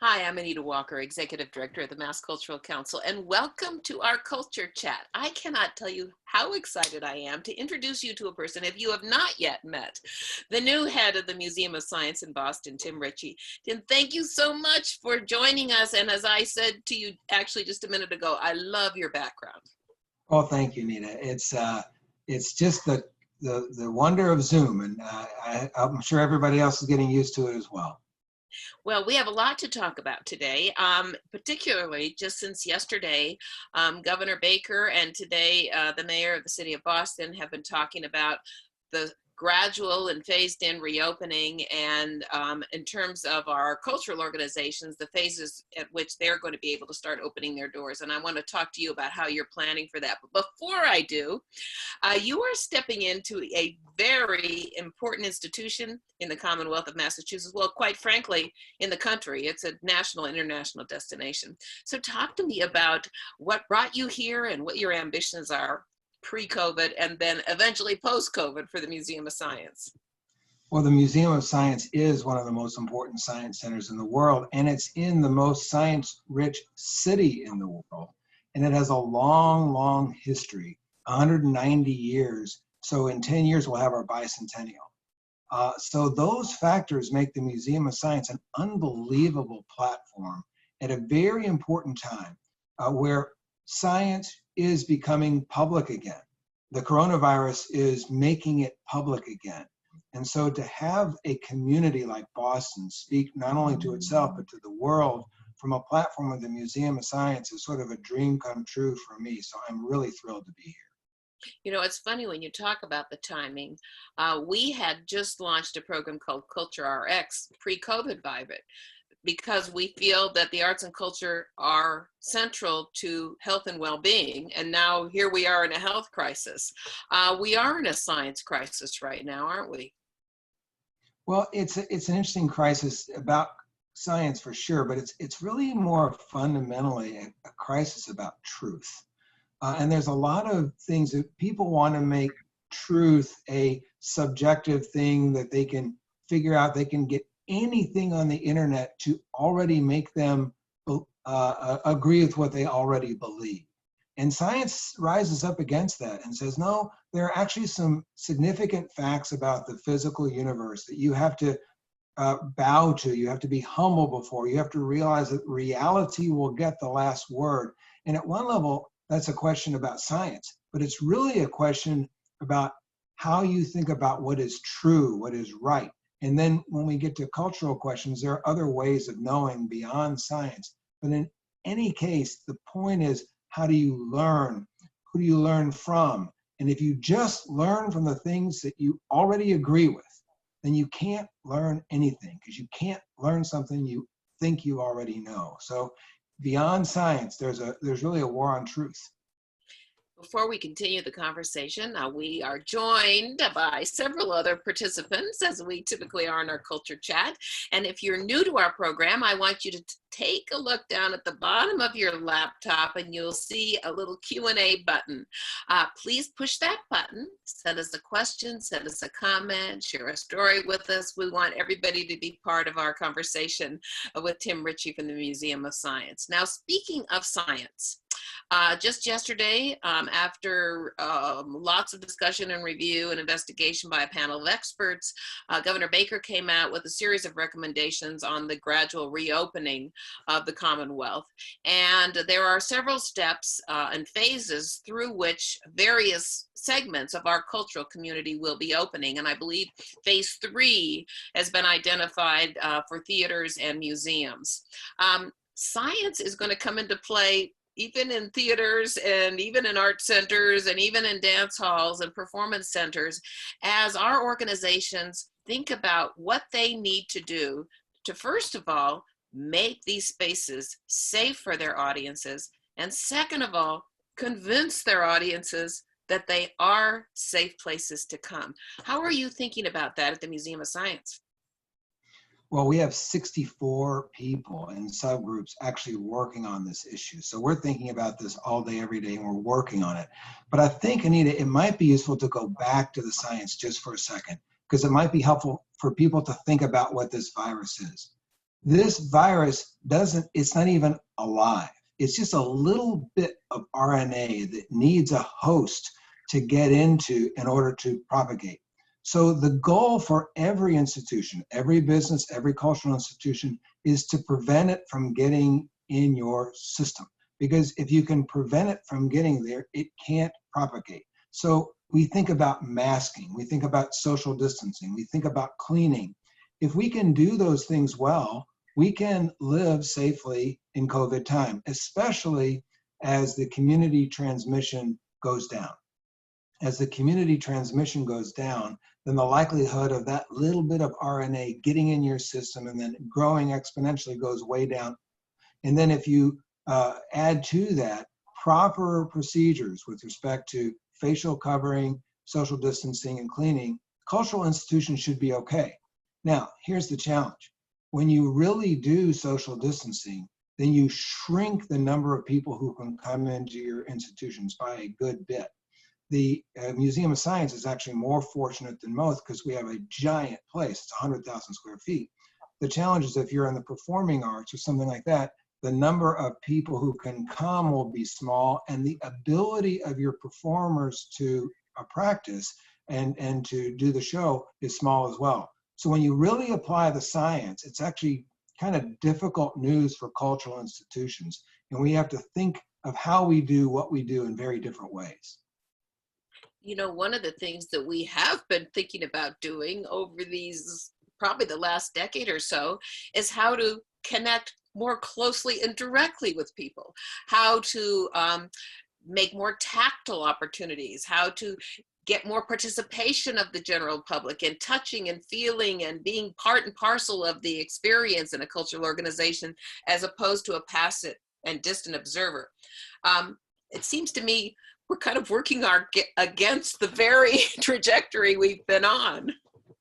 Hi, I'm Anita Walker, Executive Director of the Mass Cultural Council, and welcome to our Culture Chat. I cannot tell you how excited I am to introduce you to a person, if you have not yet met, the new head of the Museum of Science in Boston, Tim Ritchie. Tim, thank you so much for joining us. And as I said to you actually just a minute ago, I love your background. Oh, thank you, Nita. It's just the wonder of Zoom, and I'm sure everybody else is getting used to it as well. Well, we have a lot to talk about today, particularly just since yesterday, Governor Baker and today the mayor of the city of Boston have been talking about the gradual and phased in reopening, and in terms of our cultural organizations, the phases at which they're going to be able to start opening their doors. And I want to talk to you about how you're planning for that. But before I do, you are stepping into a very important institution in the Commonwealth of Massachusetts. Well, quite frankly, in the country. It's a national, international destination. So talk to me about what brought you here and what your ambitions are pre-COVID and then eventually post-COVID for the Museum of Science. Well, the Museum of Science is one of the most important science centers in the world, and it's in the most science-rich city in the world. And it has a long, long history, 190 years. So in 10 years, we'll have our bicentennial. So those factors make the Museum of Science an unbelievable platform at a very important time where science is becoming public again. The coronavirus is making it public again. And so to have a community like Boston speak not only to itself, but to the world from a platform of the Museum of Science is sort of a dream come true for me. So I'm really thrilled to be here. You know, it's funny when you talk about the timing. We had just launched a program called Culture RX pre-COVID virus, because we feel that the arts and culture are central to health and well-being. And now here we are in a health crisis. We are in a science crisis right now, aren't we? Well, it's an interesting crisis about science for sure, but it's really more fundamentally a crisis about truth. And there's a lot of things that people want to make truth a subjective thing that they can figure out. They can get anything on the internet to already make them agree with what they already believe. And science rises up against that and says, no, there are actually some significant facts about the physical universe that you have to bow to, you have to be humble before, you have to realize that reality will get the last word. And at one level, that's a question about science, but it's really a question about how you think about what is true, what is right. And then when we get to cultural questions, there are other ways of knowing beyond science. But in any case, the point is, how do you learn? Who do you learn from? And if you just learn from the things that you already agree with, then you can't learn anything, because you can't learn something you think you already know. So beyond science, there's really a war on truth. Before we continue the conversation, we are joined by several other participants, as we typically are in our culture chat. And if you're new to our program, I want you to take a look down at the bottom of your laptop and you'll see a little Q&A button. Please push that button, send us a question, send us a comment, share a story with us. We want everybody to be part of our conversation with Tim Ritchie from the Museum of Science. Now, speaking of science, just yesterday, after lots of discussion and review and investigation by a panel of experts, Governor Baker came out with a series of recommendations on the gradual reopening of the Commonwealth. And there are several steps and phases through which various segments of our cultural community will be opening. And I believe phase 3 has been identified for theaters and museums. Science is going to come into play even in theaters and even in art centers and even in dance halls and performance centers, as our organizations think about what they need to do to, first of all, make these spaces safe for their audiences, and second of all, convince their audiences that they are safe places to come. How are you thinking about that at the Museum of Science? Well, we have 64 people in subgroups actually working on this issue. So we're thinking about this all day, every day, and we're working on it. But I think, Anita, it might be useful to go back to the science just for a second, because it might be helpful for people to think about what this virus is. This virus it's not even alive. It's just a little bit of RNA that needs a host to get into in order to propagate. So the goal for every institution, every business, every cultural institution is to prevent it from getting in your system. Because if you can prevent it from getting there, it can't propagate. So we think about masking, we think about social distancing, we think about cleaning. If we can do those things well, we can live safely in COVID time, especially as the community transmission goes down. As the community transmission goes down, then the likelihood of that little bit of RNA getting in your system and then growing exponentially goes way down. And then if you add to that proper procedures with respect to facial covering, social distancing, and cleaning, cultural institutions should be okay. Now, here's the challenge. When you really do social distancing, then you shrink the number of people who can come into your institutions by a good bit. The Museum of Science is actually more fortunate than most because we have a giant place. It's 100,000 square feet. The challenge is if you're in the performing arts or something like that, the number of people who can come will be small, and the ability of your performers to practice and to do the show is small as well. So when you really apply the science, it's actually kind of difficult news for cultural institutions. And we have to think of how we do what we do in very different ways. You know, one of the things that we have been thinking about doing over these, probably the last decade or so, is how to connect more closely and directly with people, how to make more tactile opportunities, how to get more participation of the general public in touching and feeling and being part and parcel of the experience in a cultural organization, as opposed to a passive and distant observer. It seems to me we're kind of working against the very trajectory we've been on.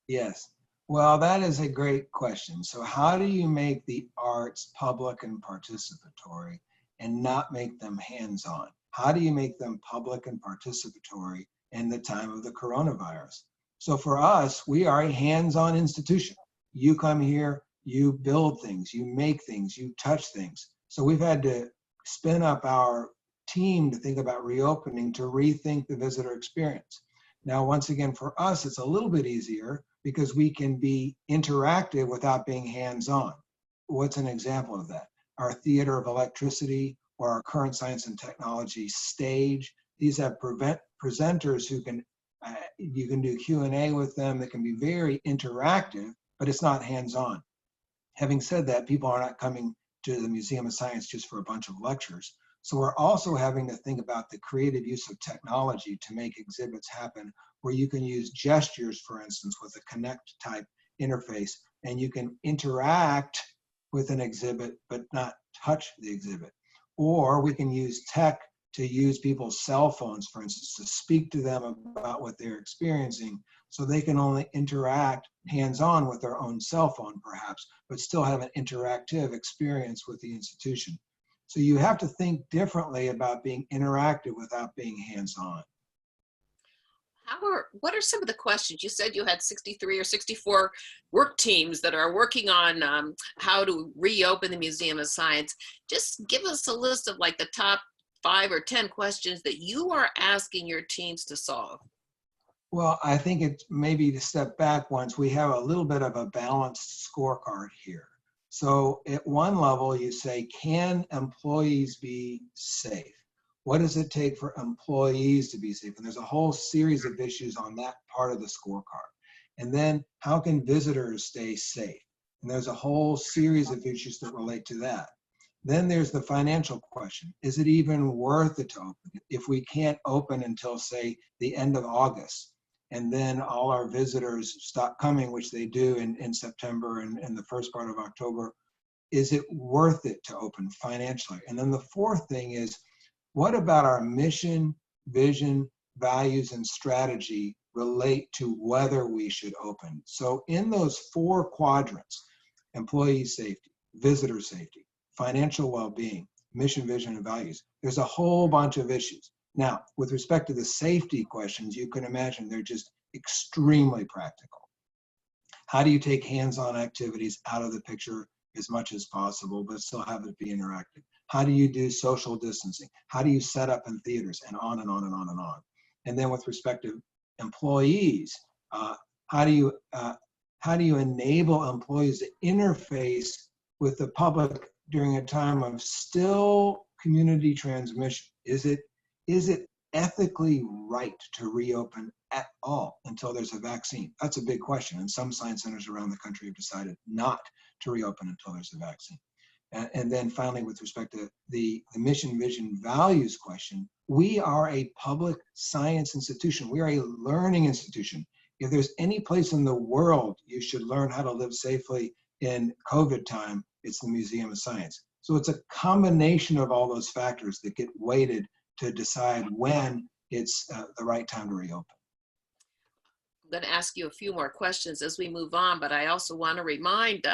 Yes. Well, that is a great question. So how do you make the arts public and participatory and not make them hands-on? How do you make them public and participatory in the time of the coronavirus? So for us, we are a hands-on institution. You come here, you build things, you make things, you touch things. So we've had to spin up our team to think about reopening, to rethink the visitor experience. Now, once again, for us, it's a little bit easier because we can be interactive without being hands-on. What's an example of that? Our Theater of Electricity or our Current Science and Technology stage. These have presenters who can, you can do Q&A with them that can be very interactive, but it's not hands-on. Having said that, people are not coming to the Museum of Science just for a bunch of lectures. So we're also having to think about the creative use of technology to make exhibits happen, where you can use gestures, for instance, with a Connect type interface, and you can interact with an exhibit but not touch the exhibit. Or we can use tech to use people's cell phones, for instance, to speak to them about what they're experiencing, so they can only interact hands-on with their own cell phone, perhaps, but still have an interactive experience with the institution. So you have to think differently about being interactive without being hands-on. What are some of the questions? You said you had 63 or 64 work teams that are working on how to reopen the Museum of Science. Just give us a list of like the top 5 or 10 questions that you are asking your teams to solve. Well, I think it's maybe to step back once, we have a little bit of a balanced scorecard here. So at one level, you say, can employees be safe? What does it take for employees to be safe? And there's a whole series of issues on that part of the scorecard. And then how can visitors stay safe? And there's a whole series of issues that relate to that. Then there's the financial question. Is it even worth it to open if we can't open until, say, the end of August? And then all our visitors stop coming, which they do in September and the first part of October. Is it worth it to open financially? And then the fourth thing is, what about our mission, vision, values, and strategy relate to whether we should open? So in those 4 quadrants, employee safety, visitor safety, financial well-being, mission, vision, and values, there's a whole bunch of issues. Now, with respect to the safety questions, you can imagine they're just extremely practical. How do you take hands-on activities out of the picture as much as possible, but still have it be interactive? How do you do social distancing? How do you set up in theaters, and on and on and on and on? And then with respect to employees, how do you enable employees to interface with the public during a time of still community transmission? Is it ethically right to reopen at all until there's a vaccine? That's a big question. And some science centers around the country have decided not to reopen until there's a vaccine. And then finally, with respect to the mission, vision, values question, we are a public science institution. We are a learning institution. If there's any place in the world you should learn how to live safely in COVID time, it's the Museum of Science. So it's a combination of all those factors that get weighted to decide when it's the right time to reopen. I'm going to ask you a few more questions as we move on, but I also want to remind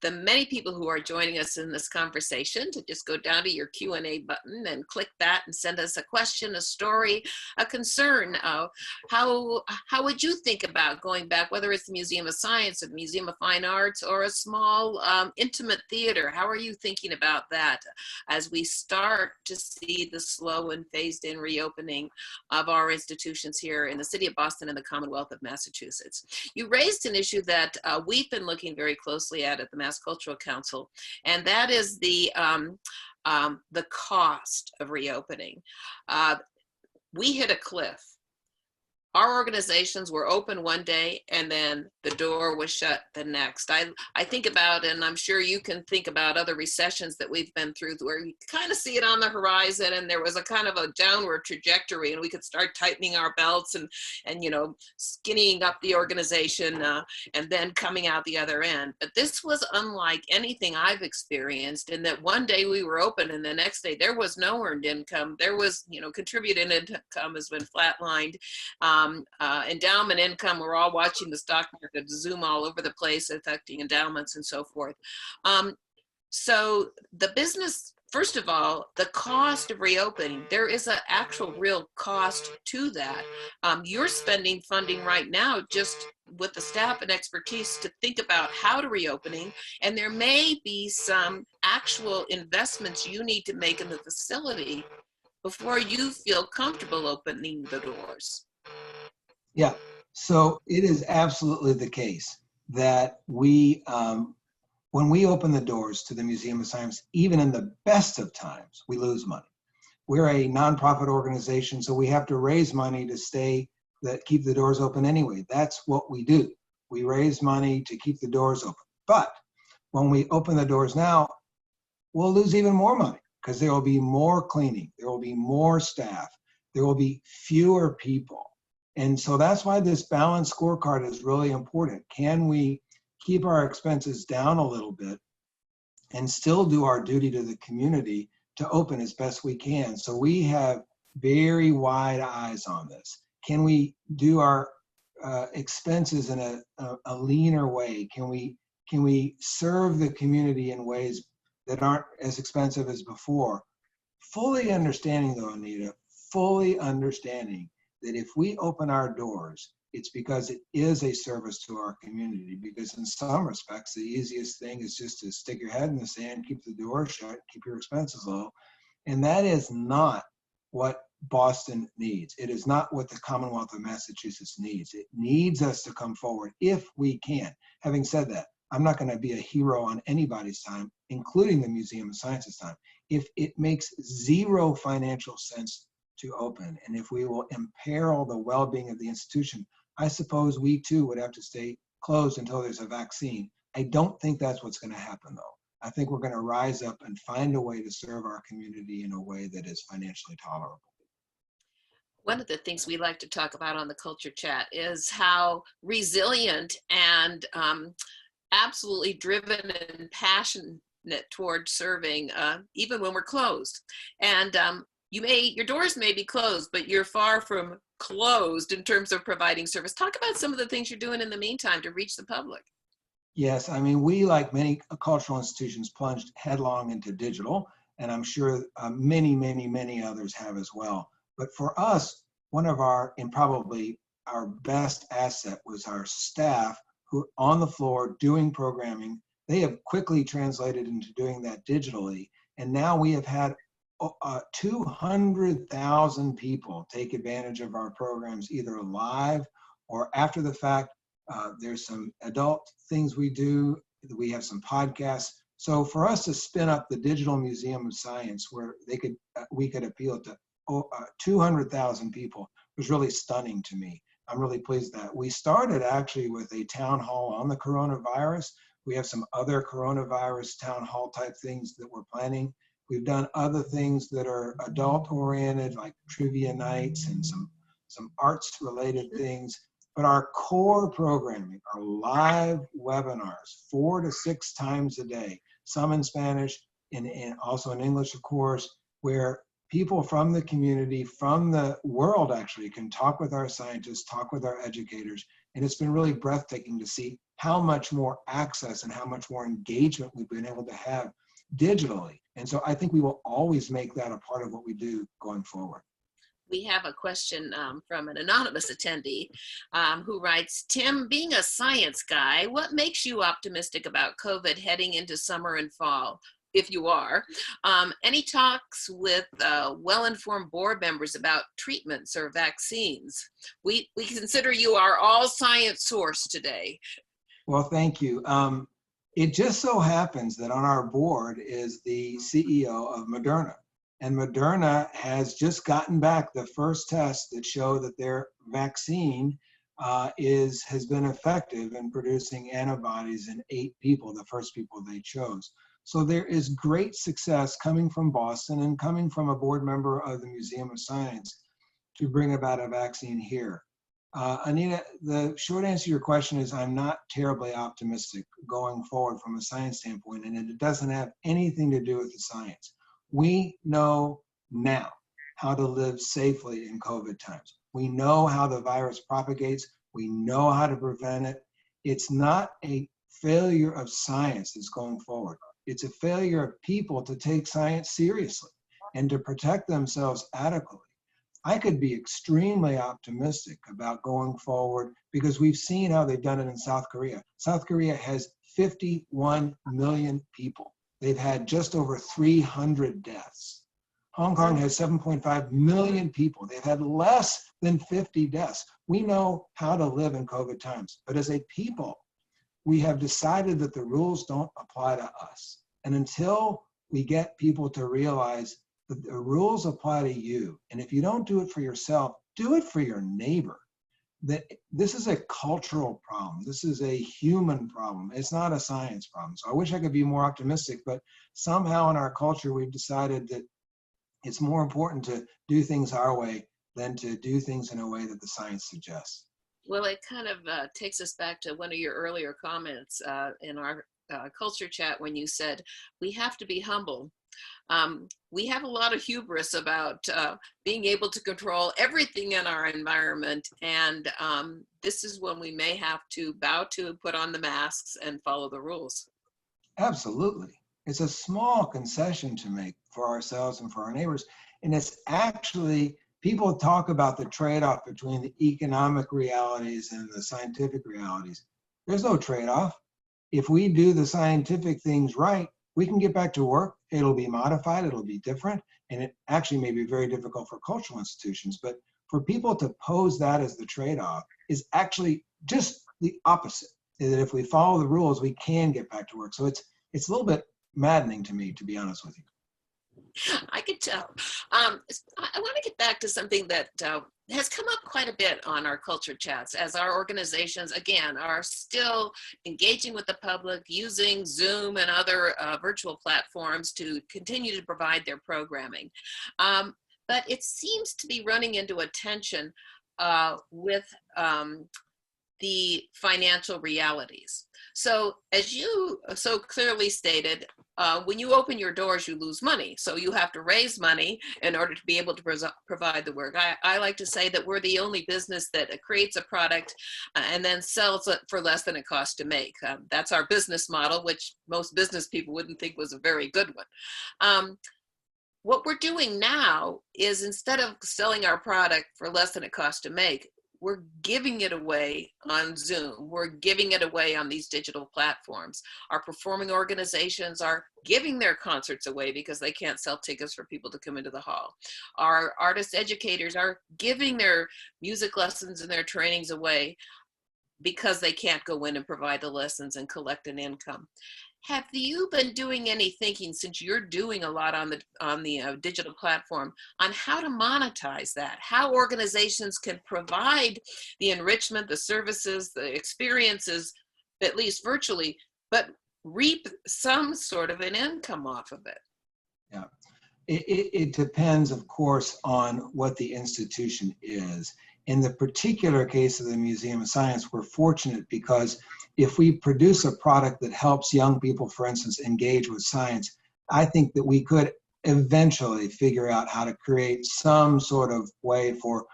the many people who are joining us in this conversation to just go down to your Q&A button and click that and send us a question, a story, a concern. How would you think about going back, whether it's the Museum of Science or the Museum of Fine Arts or a small intimate theater? How are you thinking about that as we start to see the slow and phased in reopening of our institutions here in the city of Boston and the Commonwealth of Massachusetts? You raised an issue that we've been looking very closely at the Mass Cultural Council, and that is the cost of reopening. We hit a cliff. Our organizations were open one day and then the door was shut the next. I think about, and I'm sure you can think about, other recessions that we've been through where you kind of see it on the horizon and there was a kind of a downward trajectory and we could start tightening our belts and skinnying up the organization and then coming out the other end. But this was unlike anything I've experienced, in that one day we were open and the next day there was no earned income. There was, contributed income has been flatlined. Endowment income, we're all watching the stock market zoom all over the place, affecting endowments and so forth. So the business, first of all, the cost of reopening, there is an actual real cost to that. You're spending funding right now just with the staff and expertise to think about how to reopening, and there may be some actual investments you need to make in the facility before you feel comfortable opening the doors. Yeah, so it is absolutely the case that we, when we open the doors to the Museum of Science, even in the best of times, we lose money. We're a nonprofit organization, so we have to raise money to keep the doors open anyway. That's what we do. We raise money to keep the doors open. But when we open the doors now, we'll lose even more money because there will be more cleaning, there will be more staff, there will be fewer people. And so that's why this balanced scorecard is really important. Can we keep our expenses down a little bit and still do our duty to the community to open as best we can? So we have very wide eyes on this. Can we do our expenses in a leaner way? Can we serve the community in ways that aren't as expensive as before? Fully understanding though, Anita, fully understanding that if we open our doors, it's because it is a service to our community. Because in some respects, the easiest thing is just to stick your head in the sand, keep the door shut, keep your expenses low. And that is not what Boston needs. It is not what the Commonwealth of Massachusetts needs. It needs us to come forward if we can. Having said that, I'm not going to be a hero on anybody's time, including the Museum of Science's time, if it makes zero financial sense to open, and if we will imperil the well-being of the institution, I suppose we too would have to stay closed until there's a vaccine. I don't think that's what's going to happen though. I think we're going to rise up and find a way to serve our community in a way that is financially tolerable. One of the things we like to talk about on the Culture Chat is how resilient and absolutely driven and passionate toward serving, even when we're closed. And your doors may be closed, but you're far from closed in terms of providing service. Talk about some of the things you're doing in the meantime to reach the public. Yes, I mean, we, like many cultural institutions, plunged headlong into digital, and I'm sure many, many, many others have as well. But for us, one of and probably our best asset was our staff who on the floor doing programming, they have quickly translated into doing that digitally. And now we have had 200,000 people take advantage of our programs, either live or after the fact. There's some adult things we do. We have some podcasts. So for us to spin up the Digital Museum of Science, where we could appeal to 200,000 people, was really stunning to me. I'm really pleased that we started actually with a town hall on the coronavirus. We have some other coronavirus town hall type things that we're planning. We've done other things that are adult oriented, like trivia nights and some arts related things. But our core programming are live webinars 4 to 6 times a day, some in Spanish and also in English, of course, where people from the community, from the world actually, can talk with our scientists, talk with our educators. And it's been really breathtaking to see how much more access and how much more engagement we've been able to have digitally. And so I think we will always make that a part of what we do going forward. We have a question from an anonymous attendee who writes, Tim, being a science guy, what makes you optimistic about COVID heading into summer and fall, if you are? Any talks with well-informed board members about treatments or vaccines? We consider you our all science source today. Well, thank you. It just so happens that on our board is the CEO of Moderna. And Moderna has just gotten back the first tests that show that their vaccine has been effective in producing antibodies in 8 people, the first people they chose. So there is great success coming from Boston and coming from a board member of the Museum of Science to bring about a vaccine here. Anita, the short answer to your question is I'm not terribly optimistic going forward from a science standpoint, and it doesn't have anything to do with the science. We know now how to live safely in COVID times. We know how the virus propagates. We know how to prevent it. It's not a failure of science that's going forward. It's a failure of people to take science seriously and to protect themselves adequately. I could be extremely optimistic about going forward because we've seen how they've done it in South Korea. South Korea has 51 million people. They've had just over 300 deaths. Hong Kong has 7.5 million people. They've had less than 50 deaths. We know how to live in COVID times, but as a people, we have decided that the rules don't apply to us. And until we get people to realize that the rules apply to you, and if you don't do it for yourself, do it for your neighbor. That this is a cultural problem. This is a human problem. It's not a science problem. So I wish I could be more optimistic, but somehow in our culture, we've decided that it's more important to do things our way than to do things in a way that the science suggests. Well, it kind of takes us back to one of your earlier comments in our culture chat when you said, we have to be humble. We have a lot of hubris about being able to control everything in our environment. And this is when we may have to bow to, put on the masks and follow the rules. Absolutely. It's a small concession to make for ourselves and for our neighbors. And it's actually, people talk about the trade-off between the economic realities and the scientific realities. There's no trade-off. If we do the scientific things right, we can get back to work. It'll be modified, it'll be different, and it actually may be very difficult for cultural institutions. But for people to pose that as the trade-off is actually just the opposite. That if we follow the rules, we can get back to work. So it's a little bit maddening to me, to be honest with you. I could tell. I want to get back to something that has come up quite a bit on our culture chats as our organizations, again, are still engaging with the public, using Zoom and other virtual platforms to continue to provide their programming. But it seems to be running into a tension with the financial realities. So as you so clearly stated, when you open your doors, you lose money. So you have to raise money in order to be able to provide the work. I like to say that we're the only business that creates a product and then sells it for less than it costs to make. That's our business model, which most business people wouldn't think was a very good one. What we're doing now is instead of selling our product for less than it costs to make, we're giving it away on Zoom. We're giving it away on these digital platforms. Our performing organizations are giving their concerts away because they can't sell tickets for people to come into the hall. Our artist educators are giving their music lessons and their trainings away because they can't go in and provide the lessons and collect an income. Have you been doing any thinking, since you're doing a lot on the digital platform, on how to monetize that? How organizations can provide the enrichment, the services, the experiences, at least virtually, but reap some sort of an income off of it? Yeah. It depends, of course, on what the institution is. In the particular case of the Museum of Science, we're fortunate because if we produce a product that helps young people, for instance, engage with science, I think that we could eventually figure out how to create some sort of way for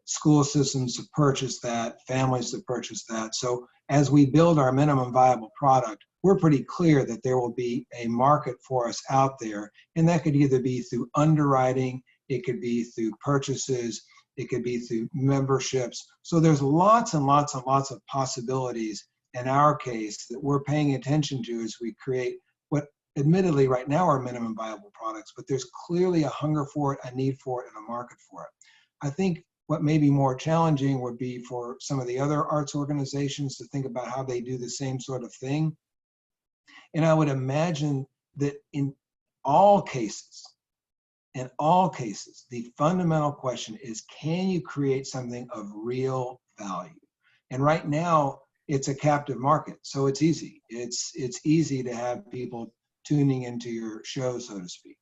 school systems to purchase that, families to purchase that. So as we build our minimum viable product, we're pretty clear that there will be a market for us out there. And that could either be through underwriting, it could be through purchases, it could be through memberships. So there's lots and lots and lots of possibilities in our case that we're paying attention to as we create what admittedly right now are minimum viable products, but there's clearly a hunger for it, a need for it, and a market for it. I think what may be more challenging would be for some of the other arts organizations to think about how they do the same sort of thing. And I would imagine that in all cases, the fundamental question is, can you create something of real value? And right now, it's a captive market, so it's easy. It's easy to have people tuning into your show, so to speak.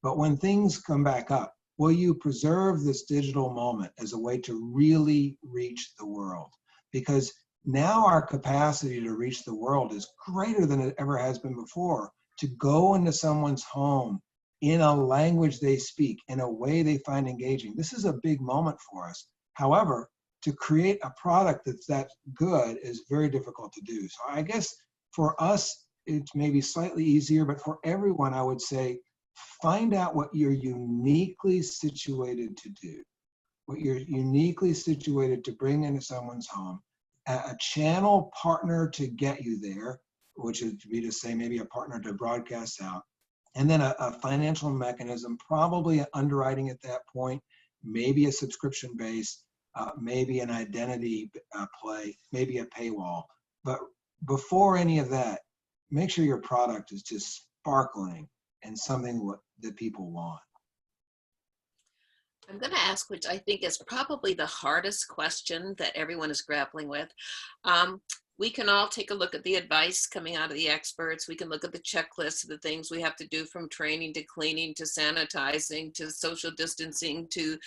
But when things come back up, will you preserve this digital moment as a way to really reach the world? Because now our capacity to reach the world is greater than it ever has been before. To go into someone's home in a language they speak, in a way they find engaging. This is a big moment for us. However, to create a product that's that good is very difficult to do. So I guess for us, it's maybe slightly easier, but for everyone, I would say, find out what you're uniquely situated to do, what you're uniquely situated to bring into someone's home, a channel partner to get you there, which would be to say maybe a partner to broadcast out, and then a financial mechanism, probably underwriting at that point, maybe a subscription base, maybe an identity play, maybe a paywall. But before any of that, make sure your product is just sparkling and something that people want. I'm going to ask, which I think is probably the hardest question that everyone is grappling with. We can all take a look at the advice coming out of the experts. We can look at the checklist of the things we have to do, from training to cleaning to sanitizing to social distancing to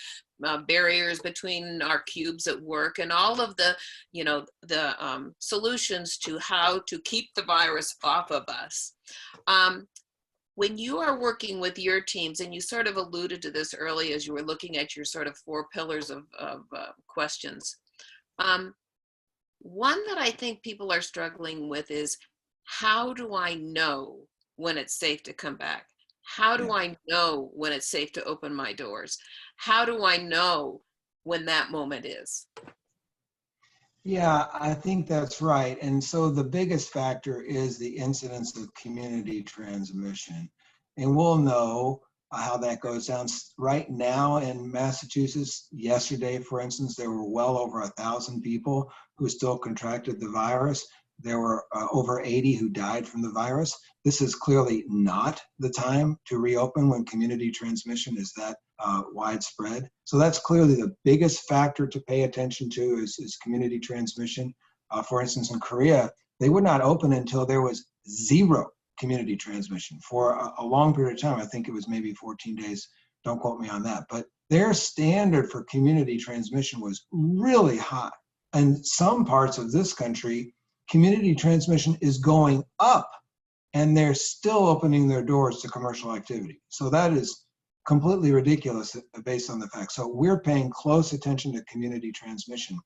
barriers between our cubes at work, and all of the, solutions to how to keep the virus off of us. When you are working with your teams, and you sort of alluded to this early as you were looking at your sort of 4 pillars of questions, one that I think people are struggling with is, how do I know when it's safe to come back? How do I know when it's safe to open my doors? How do I know when that moment is? Yeah, I think that's right. And so the biggest factor is the incidence of community transmission. And we'll know how that goes down. Right now in Massachusetts, yesterday, for instance, there were well over 1,000 people who still contracted the virus. There were over 80 who died from the virus. This is clearly not the time to reopen when community transmission is that widespread. So that's clearly the biggest factor to pay attention to is community transmission. For instance, in Korea, they would not open until there was 0 community transmission for a long period of time. I think it was maybe 14 days. Don't quote me on that. But their standard for community transmission was really high. And some parts of this country, community transmission is going up, and they're still opening their doors to commercial activity. So that is completely ridiculous based on the facts. So we're paying close attention to community transmission.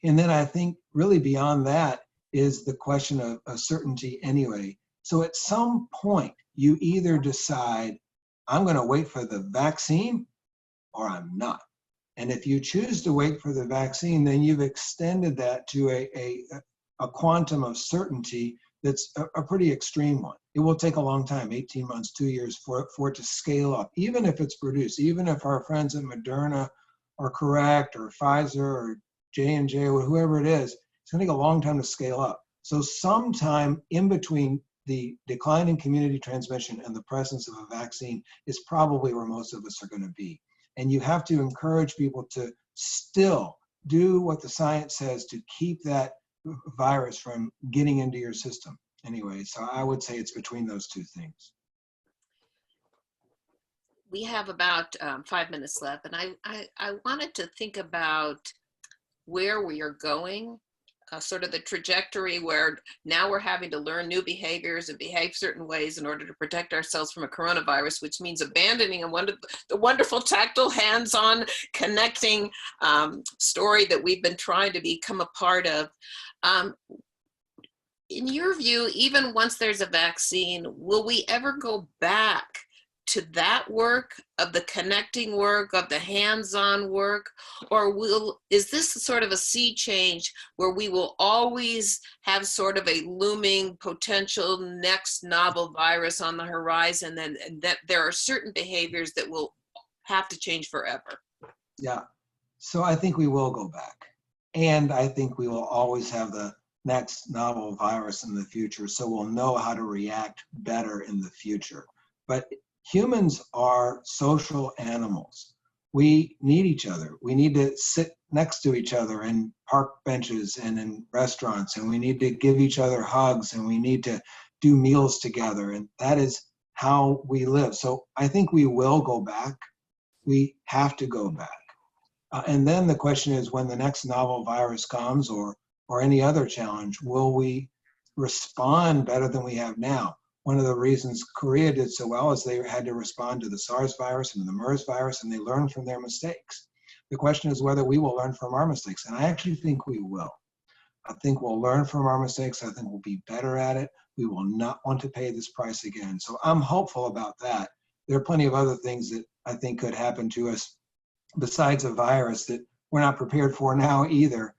And then I think really beyond that is the question of certainty anyway. So at some point, you either decide, I'm going to wait for the vaccine or I'm not. And if you choose to wait for the vaccine, then you've extended that to a quantum of certainty that's a pretty extreme one. It will take a long time, 18 months, 2 years, for it to scale up, even if it's produced, even if our friends at Moderna are correct, or Pfizer or J&J or whoever it is, it's gonna take a long time to scale up. So sometime in between the decline in community transmission and the presence of a vaccine is probably where most of us are gonna be. And you have to encourage people to still do what the science says to keep that virus from getting into your system. Anyway, so I would say it's between those two things. We have about 5 minutes left, and I wanted to think about where we are going, sort of the trajectory where now we're having to learn new behaviors and behave certain ways in order to protect ourselves from a coronavirus, which means abandoning the wonderful tactile, hands-on, connecting story that we've been trying to become a part of. In your view, even once there's a vaccine, will we ever go back to that work, of the connecting work, of the hands-on work? Or is this sort of a sea change where we will always have sort of a looming potential next novel virus on the horizon, and that there are certain behaviors that will have to change forever? Yeah, so I think we will go back. And I think we will always have the next novel virus in the future, so we'll know how to react better in the future. But humans are social animals. We need each other. We need to sit next to each other in park benches and in restaurants, and we need to give each other hugs, and we need to do meals together, and that is how we live. So I think we will go back. We have to go back. And then the question is, when the next novel virus comes, or any other challenge, will we respond better than we have now? One of the reasons Korea did so well is they had to respond to the SARS virus and the MERS virus, and they learned from their mistakes. The question is whether we will learn from our mistakes, and I actually think we will. I think we'll learn from our mistakes. I think we'll be better at it. We will not want to pay this price again. So I'm hopeful about that. There are plenty of other things that I think could happen to us besides a virus that we're not prepared for now either.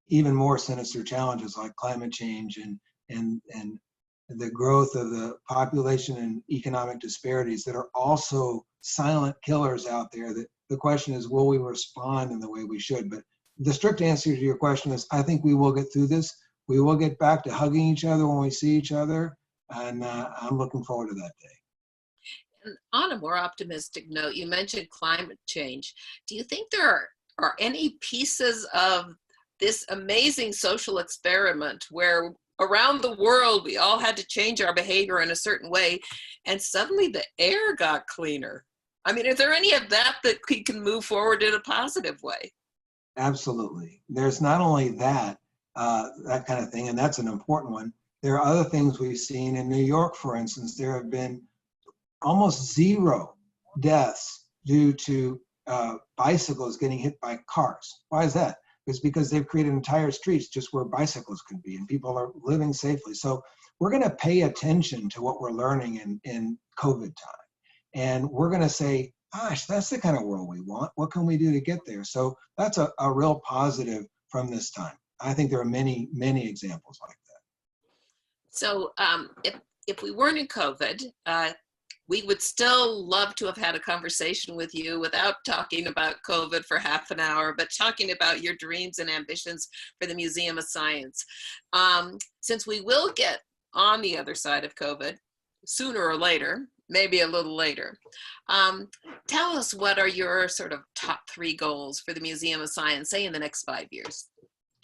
Even more sinister challenges like climate change and the growth of the population and economic disparities that are also silent killers out there. That the question is, will we respond in the way we should? But the strict answer to your question is, I think we will get through this. We will get back to hugging each other when we see each other, and I'm looking forward to that day. And on a more optimistic note, you mentioned climate change. Do you think there are any pieces of this amazing social experiment where around the world we all had to change our behavior in a certain way, and suddenly the air got cleaner? I mean, is there any of that we can move forward in a positive way? Absolutely. There's not only that, that kind of thing, and that's an important one. There are other things we've seen. In New York, for instance, there have been almost zero deaths due to bicycles getting hit by cars. Why is that? It's because they've created entire streets just where bicycles can be, and people are living safely. So we're going to pay attention to what we're learning in COVID time. And we're going to say, gosh, that's the kind of world we want. What can we do to get there? So that's a real positive from this time. I think there are many, many examples like that. So if we weren't in COVID, we would still love to have had a conversation with you without talking about COVID for half an hour, but talking about your dreams and ambitions for the Museum of Science. Since we will get on the other side of COVID sooner or later, maybe a little later, tell us, what are your sort of top 3 goals for the Museum of Science, say in the next 5 years?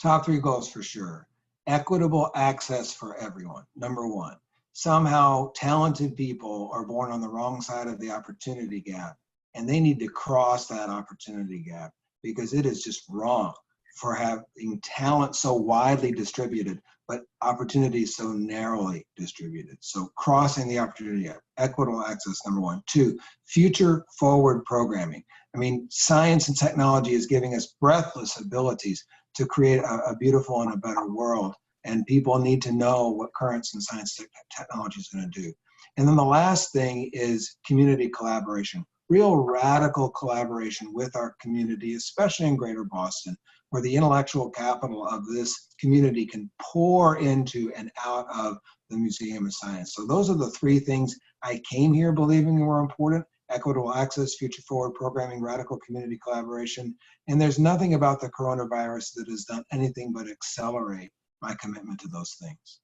Top 3 goals for sure. Equitable access for everyone, number 1. Somehow talented people are born on the wrong side of the opportunity gap, and they need to cross that opportunity gap, because it is just wrong for having talent so widely distributed, but opportunities so narrowly distributed. So crossing the opportunity gap, equitable access, number 1. 2, future forward programming. I mean, science and technology is giving us breathless abilities to create a beautiful and a better world. And people need to know what currents and science technology is going to do. And then the last thing is community collaboration. real radical collaboration with our community, especially in Greater Boston, where the intellectual capital of this community can pour into and out of the Museum of Science. So those are the three things I came here believing were important: equitable access, future forward programming, radical community collaboration. And there's nothing about the coronavirus that has done anything but accelerate my commitment to those things.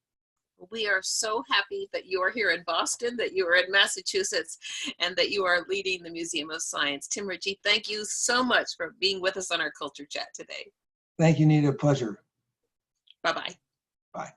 We are so happy that you are here in Boston, that you are in Massachusetts, and that you are leading the Museum of Science. Tim Ritchie, thank you so much for being with us on our Culture Chat today. Thank you, Nita. Pleasure. Bye-bye. Bye.